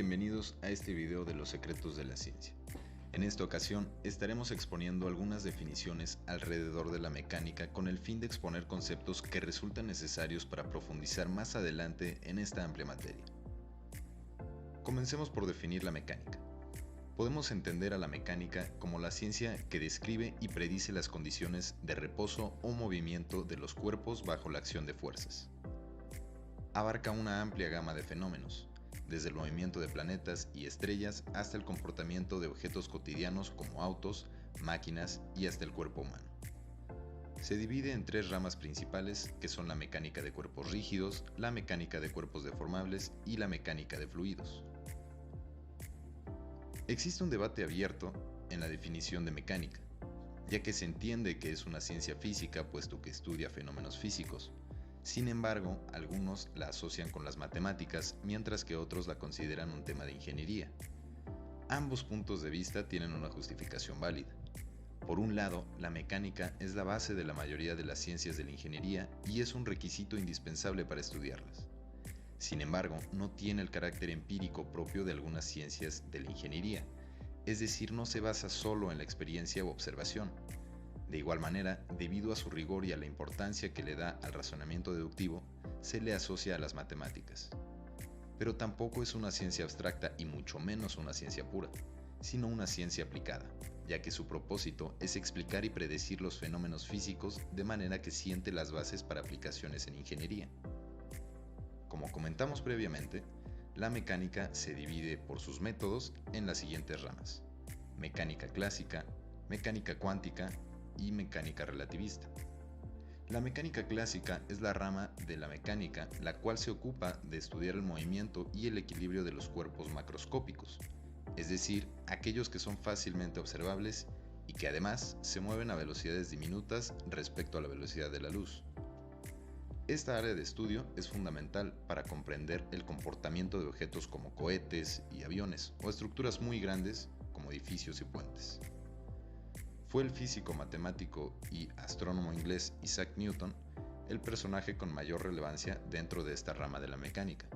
bienvenidos a este video de los secretos de la ciencia. En esta ocasión estaremos exponiendo algunas definiciones alrededor de la mecánica con el fin de exponer conceptos que resultan necesarios para profundizar más adelante en esta amplia materia. Comencemos por definir la mecánica. Podemos entender a la mecánica como la ciencia que describe y predice las condiciones de reposo o movimiento de los cuerpos bajo la acción de fuerzas. Abarca una amplia gama de fenómenos, desde el movimiento de planetas y estrellas hasta el comportamiento de objetos cotidianos como autos, máquinas y hasta el cuerpo humano. Se divide en tres ramas principales que son la mecánica de cuerpos rígidos, la mecánica de cuerpos deformables y la mecánica de fluidos. Existe un debate abierto en la definición de mecánica, ya que se entiende que es una ciencia física puesto que estudia fenómenos físicos. Sin embargo, algunos la asocian con las matemáticas, mientras que otros la consideran un tema de ingeniería. Ambos puntos de vista tienen una justificación válida. Por un lado, la mecánica es la base de la mayoría de las ciencias de la ingeniería y es un requisito indispensable para estudiarlas. Sin embargo, no tiene el carácter empírico propio de algunas ciencias de la ingeniería, es decir, no se basa solo en la experiencia u observación. De igual manera, debido a su rigor y a la importancia que le da al razonamiento deductivo, se le asocia a las matemáticas. Pero tampoco es una ciencia abstracta y mucho menos una ciencia pura, sino una ciencia aplicada, ya que su propósito es explicar y predecir los fenómenos físicos de manera que siente las bases para aplicaciones en ingeniería. Como comentamos previamente, la mecánica se divide por sus métodos en las siguientes ramas: mecánica clásica, mecánica cuántica y mecánica relativista. La mecánica clásica es la rama de la mecánica la cual se ocupa de estudiar el movimiento y el equilibrio de los cuerpos macroscópicos, es decir, aquellos que son fácilmente observables y que además se mueven a velocidades diminutas respecto a la velocidad de la luz. Esta área de estudio es fundamental para comprender el comportamiento de objetos como cohetes y aviones o estructuras muy grandes como edificios y puentes. Fue el físico, matemático y astrónomo inglés Isaac Newton el personaje con mayor relevancia dentro de esta rama de la mecánica,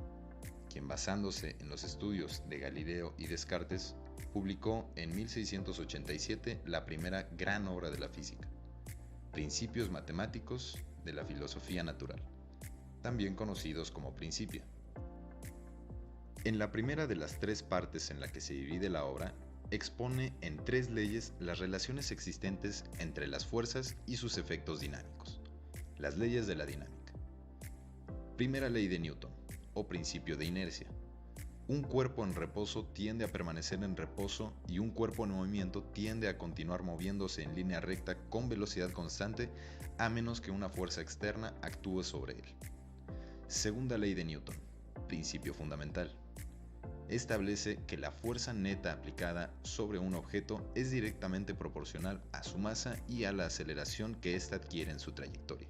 quien basándose en los estudios de Galileo y Descartes, publicó en 1687 la primera gran obra de la física, Principios matemáticos de la filosofía natural, también conocidos como Principia. En la primera de las tres partes en la que se divide la obra, expone en tres leyes las relaciones existentes entre las fuerzas y sus efectos dinámicos, las leyes de la dinámica. Primera ley de Newton, o principio de inercia. Un cuerpo en reposo tiende a permanecer en reposo y un cuerpo en movimiento tiende a continuar moviéndose en línea recta con velocidad constante a menos que una fuerza externa actúe sobre él. Segunda ley de Newton, principio fundamental. Establece que la fuerza neta aplicada sobre un objeto es directamente proporcional a su masa y a la aceleración que ésta adquiere en su trayectoria.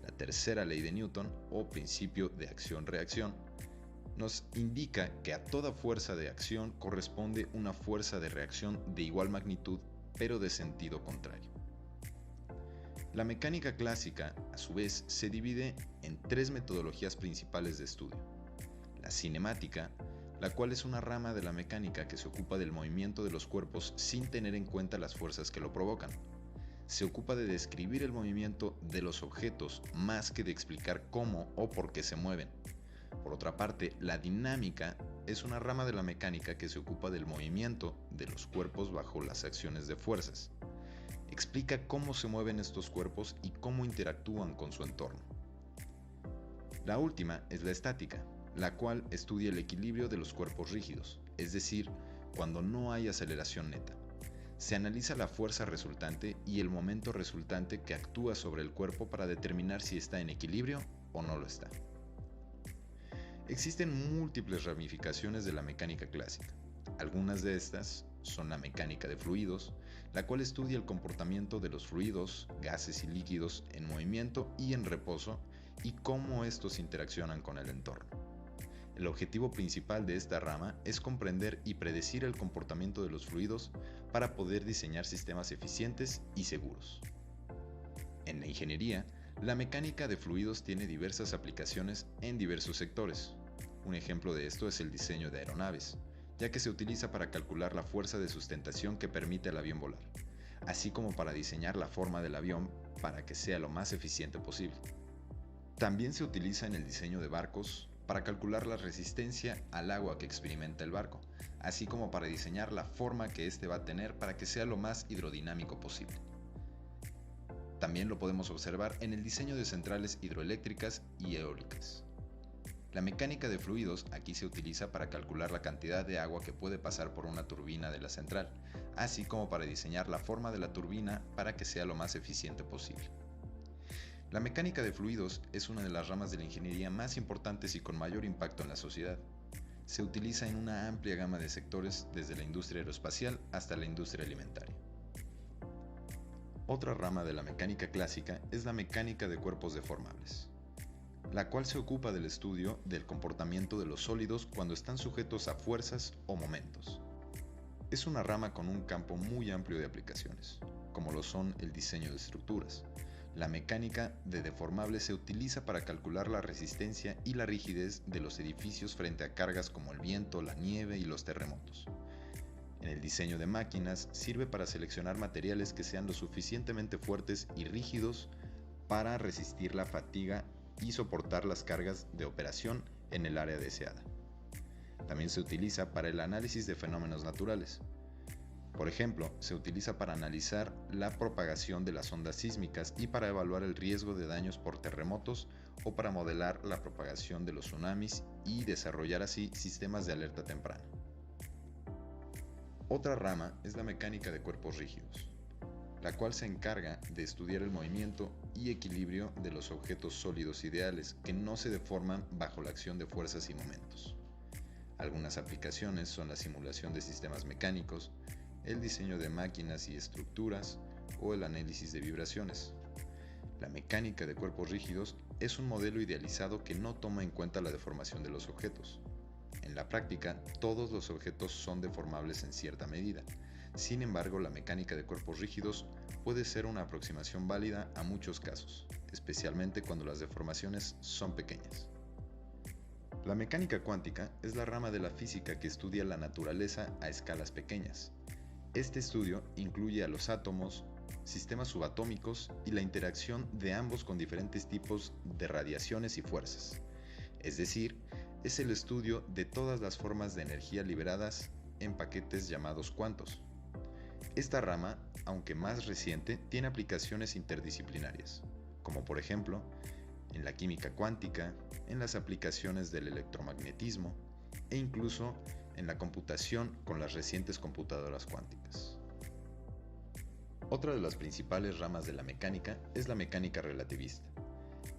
La tercera ley de Newton, o principio de acción-reacción, nos indica que a toda fuerza de acción corresponde una fuerza de reacción de igual magnitud, pero de sentido contrario. La mecánica clásica, a su vez, se divide en tres metodologías principales de estudio: la cinemática, la cual es una rama de la mecánica que se ocupa del movimiento de los cuerpos sin tener en cuenta las fuerzas que lo provocan. Se ocupa de describir el movimiento de los objetos más que de explicar cómo o por qué se mueven. Por otra parte, la dinámica es una rama de la mecánica que se ocupa del movimiento de los cuerpos bajo las acciones de fuerzas. Explica cómo se mueven estos cuerpos y cómo interactúan con su entorno. La última es la estática, la cual estudia el equilibrio de los cuerpos rígidos, es decir, cuando no hay aceleración neta. Se analiza la fuerza resultante y el momento resultante que actúa sobre el cuerpo para determinar si está en equilibrio o no lo está. Existen múltiples ramificaciones de la mecánica clásica. Algunas de estas son la mecánica de fluidos, la cual estudia el comportamiento de los fluidos, gases y líquidos en movimiento y en reposo y cómo estos interaccionan con el entorno. El objetivo principal de esta rama es comprender y predecir el comportamiento de los fluidos para poder diseñar sistemas eficientes y seguros. En la ingeniería, la mecánica de fluidos tiene diversas aplicaciones en diversos sectores. Un ejemplo de esto es el diseño de aeronaves, ya que se utiliza para calcular la fuerza de sustentación que permite al avión volar, así como para diseñar la forma del avión para que sea lo más eficiente posible. También se utiliza en el diseño de barcos para calcular la resistencia al agua que experimenta el barco, así como para diseñar la forma que éste va a tener para que sea lo más hidrodinámico posible. También lo podemos observar en el diseño de centrales hidroeléctricas y eólicas. La mecánica de fluidos aquí se utiliza para calcular la cantidad de agua que puede pasar por una turbina de la central, así como para diseñar la forma de la turbina para que sea lo más eficiente posible. La mecánica de fluidos es una de las ramas de la ingeniería más importantes y con mayor impacto en la sociedad. Se utiliza en una amplia gama de sectores, desde la industria aeroespacial hasta la industria alimentaria. Otra rama de la mecánica clásica es la mecánica de cuerpos deformables, la cual se ocupa del estudio del comportamiento de los sólidos cuando están sujetos a fuerzas o momentos. Es una rama con un campo muy amplio de aplicaciones, como lo son el diseño de estructuras. La mecánica de deformables se utiliza para calcular la resistencia y la rigidez de los edificios frente a cargas como el viento, la nieve y los terremotos. En el diseño de máquinas sirve para seleccionar materiales que sean lo suficientemente fuertes y rígidos para resistir la fatiga y soportar las cargas de operación en el área deseada. También se utiliza para el análisis de fenómenos naturales. Por ejemplo, se utiliza para analizar la propagación de las ondas sísmicas y para evaluar el riesgo de daños por terremotos o para modelar la propagación de los tsunamis y desarrollar así sistemas de alerta temprana. Otra rama es la mecánica de cuerpos rígidos, la cual se encarga de estudiar el movimiento y equilibrio de los objetos sólidos ideales que no se deforman bajo la acción de fuerzas y momentos. Algunas aplicaciones son la simulación de sistemas mecánicos, el diseño de máquinas y estructuras o el análisis de vibraciones. La mecánica de cuerpos rígidos es un modelo idealizado que no toma en cuenta la deformación de los objetos. En la práctica, todos los objetos son deformables en cierta medida. Sin embargo, la mecánica de cuerpos rígidos puede ser una aproximación válida a muchos casos, especialmente cuando las deformaciones son pequeñas. La mecánica cuántica es la rama de la física que estudia la naturaleza a escalas pequeñas. Este estudio incluye a los átomos, sistemas subatómicos y la interacción de ambos con diferentes tipos de radiaciones y fuerzas. Es decir, es el estudio de todas las formas de energía liberadas en paquetes llamados cuantos. Esta rama, aunque más reciente, tiene aplicaciones interdisciplinarias, como por ejemplo, en la química cuántica, en las aplicaciones del electromagnetismo e incluso en la computación con las recientes computadoras cuánticas. Otra de las principales ramas de la mecánica es la mecánica relativista.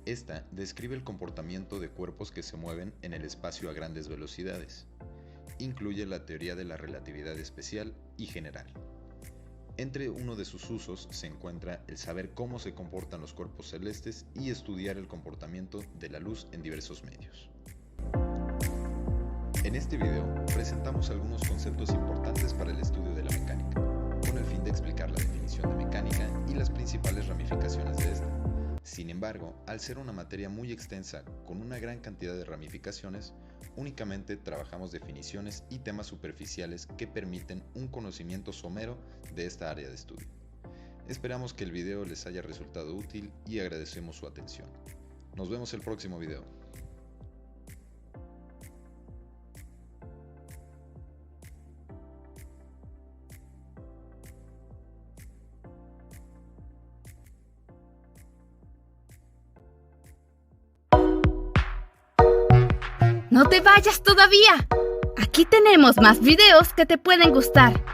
Esta describe el comportamiento de cuerpos que se mueven en el espacio a grandes velocidades. Incluye la teoría de la relatividad especial y general. Entre uno de sus usos se encuentra el saber cómo se comportan los cuerpos celestes y estudiar el comportamiento de la luz en diversos medios. En este video presentamos algunos conceptos importantes para el estudio de la mecánica, con el fin de explicar la definición de mecánica y las principales ramificaciones de esta. Sin embargo, al ser una materia muy extensa con una gran cantidad de ramificaciones, únicamente trabajamos definiciones y temas superficiales que permiten un conocimiento somero de esta área de estudio. Esperamos que el video les haya resultado útil y agradecemos su atención. Nos vemos el próximo video. ¡No te vayas todavía! Aquí tenemos más videos que te pueden gustar.